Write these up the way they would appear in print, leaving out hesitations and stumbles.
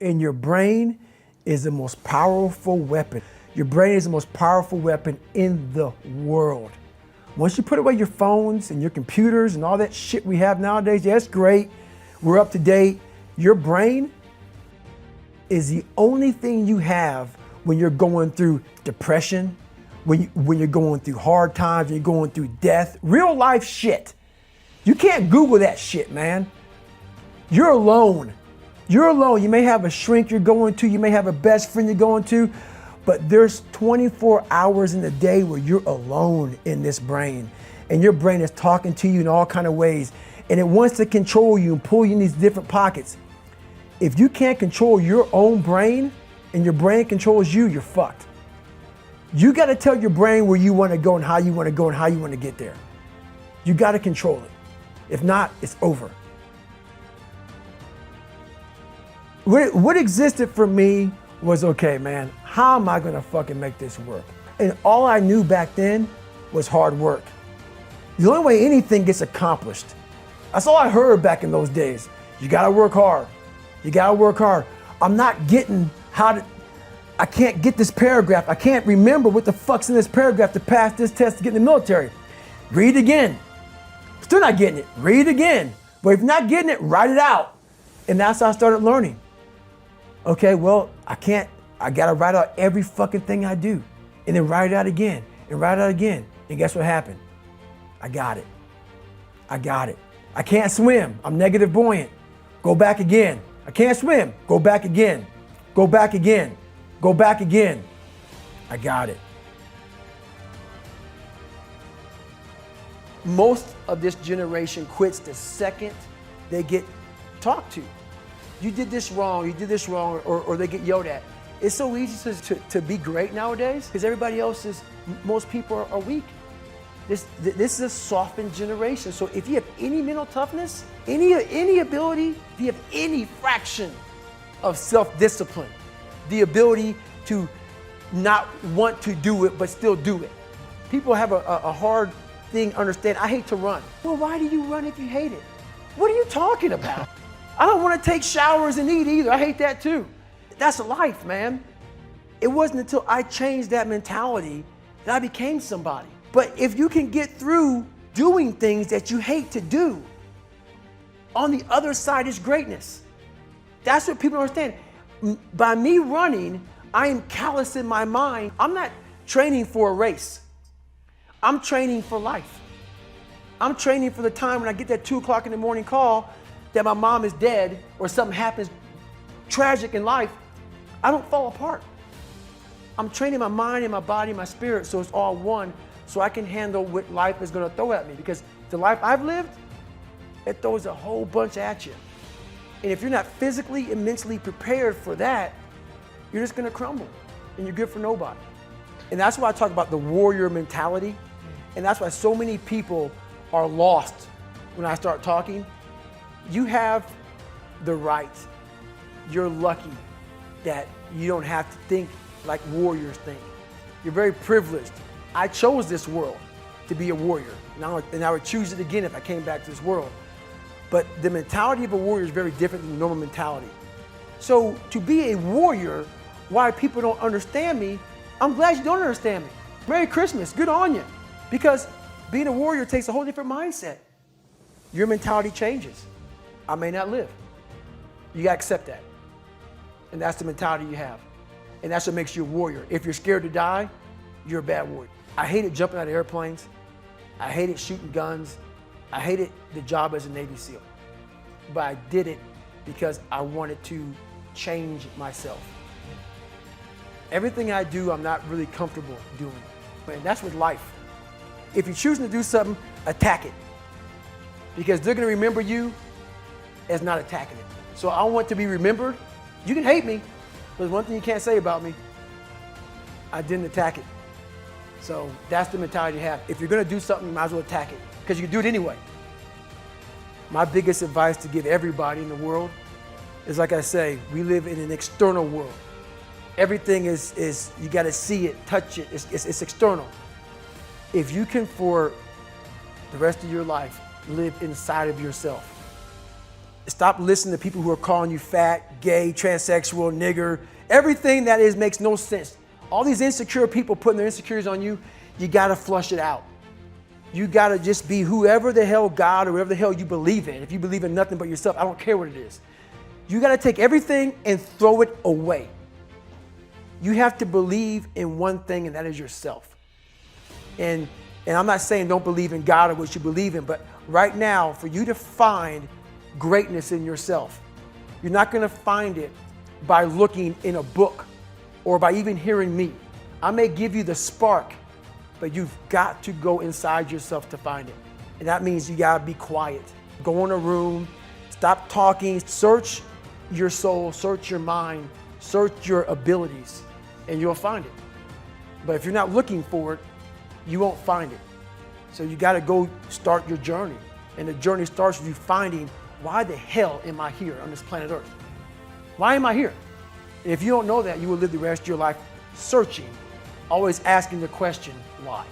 And your brain is the most powerful weapon. Your brain is the most powerful weapon in the world. Once you put away your phones and your computers and all that shit we have nowadays, yeah, it's great. We're up to date. Your brain is the only thing you have when you're going through depression, when you're going through hard times, when you're going through death, real life shit. You can't Google that shit, man. You're alone. You're alone. You may have a shrink you're going to, you may have a best friend you're going to, but there's 24 hours in the day where you're alone in this brain, and your brain is talking to you in all kinds of ways, and it wants to control you and pull you in these different pockets. If you can't control your own brain and your brain controls you, you're fucked. You got to tell your brain where you want to go and how you want to go and how you want to get there. You got to control it. If not, it's over. What existed for me was, okay, man, how am I gonna fucking make this work? And all I knew back then was hard work. The only way anything gets accomplished. That's all I heard back in those days. You gotta work hard. You gotta work hard. I'm not getting I can't get this paragraph. I can't remember what the fuck's in this paragraph to pass this test to get in the military. Read again. Still not getting it. Read again. But if you're not getting it, write it out. And that's how I started learning. Okay, well, I gotta write out every fucking thing I do. And then write it out again, and write it out again. And guess what happened? I got it. I got it. I can't swim, I'm negative buoyant. Go back again. I can't swim, go back again. Go back again, go back again. I got it. Most of this generation quits the second they get talked to. You did this wrong, or they get yelled at. It's so easy to be great nowadays because everybody else most people are weak. This is a softened generation. So if you have any mental toughness, any ability, if you have any fraction of self-discipline, the ability to not want to do it but still do it. People have a hard thing understand. I hate to run. Well, why do you run if you hate it? What are you talking about? I don't want to take showers and eat either. I hate that too. That's life, man. It wasn't until I changed that mentality that I became somebody. But if you can get through doing things that you hate to do, on the other side is greatness. That's what people don't understand. By me running, I am callous in my mind. I'm not training for a race. I'm training for life. I'm training for the time when I get that 2 o'clock in the morning call that my mom is dead or something happens tragic in life. I don't fall apart. I'm training my mind and my body and my spirit so it's all one, so I can handle what life is gonna throw at me, because the life I've lived, it throws a whole bunch at you. And if you're not physically and mentally prepared for that, you're just gonna crumble and you're good for nobody. And that's why I talk about the warrior mentality. And that's why so many people are lost when I start talking. You have the right. You're lucky that you don't have to think like warriors think. You're very privileged. I chose this world to be a warrior, and I would choose it again if I came back to this world. But the mentality of a warrior is very different than the normal mentality. So to be a warrior, why people don't understand me, I'm glad you don't understand me. Merry Christmas, good on you. Because being a warrior takes a whole different mindset. Your mentality changes. I may not live. You gotta accept that. And that's the mentality you have. And that's what makes you a warrior. If you're scared to die, you're a bad warrior. I hated jumping out of airplanes. I hated shooting guns. I hated the job as a Navy SEAL. But I did it because I wanted to change myself. Everything I do, I'm not really comfortable doing. And that's with life. If you're choosing to do something, attack it. Because they're gonna remember you as not attacking it. So I want to be remembered. You can hate me, but there's one thing you can't say about me. I didn't attack it. So that's the mentality you have. If you're gonna do something, you might as well attack it, because you can do it anyway. My biggest advice to give everybody in the world is, like I say, we live in an external world. Everything is you gotta see it, touch it, it's external. If you can, for the rest of your life, live inside of yourself, Stop listening to people who are calling you fat, gay, transsexual, nigger. Everything that is makes no sense. All these insecure people putting their insecurities on you, you gotta flush it out. You gotta just be whoever the hell God or whatever the hell you believe in. If you believe in nothing but yourself, I don't care what it is. You gotta take everything and throw it away. You have to believe in one thing, and that is yourself. And I'm not saying don't believe in God or what you believe in, but right now, for you to find greatness in yourself, you're not gonna find it by looking in a book or by even hearing me. I may give you the spark, but you've got to go inside yourself to find it. And that means you gotta be quiet. Go in a room, stop talking, search your soul, search your mind, search your abilities, and you'll find it. But if you're not looking for it, you won't find it. So you gotta go start your journey. And the journey starts with you finding, why the hell am I here on this planet Earth? Why am I here? And if you don't know that, you will live the rest of your life searching, always asking the question, why?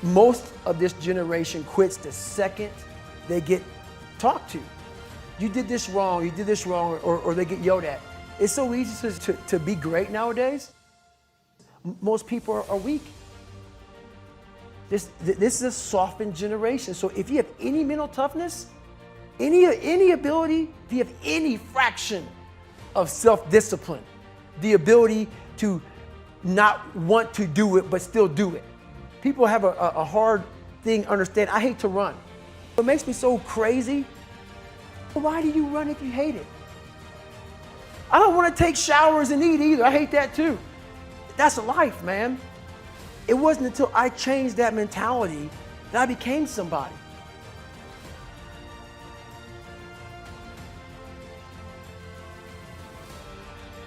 Most of this generation quits the second they get talked to. You did this wrong, or they get yelled at. It's so easy to be great nowadays. Most people are weak. This is a softened generation. So if you have any mental toughness, any ability, if you have any fraction of self-discipline, the ability to not want to do it but still do it. People have a hard thing understand. I hate to run. What makes me so crazy, why do you run if you hate it? I don't want to take showers and eat either. I hate that too. That's life, man. It wasn't until I changed that mentality that I became somebody.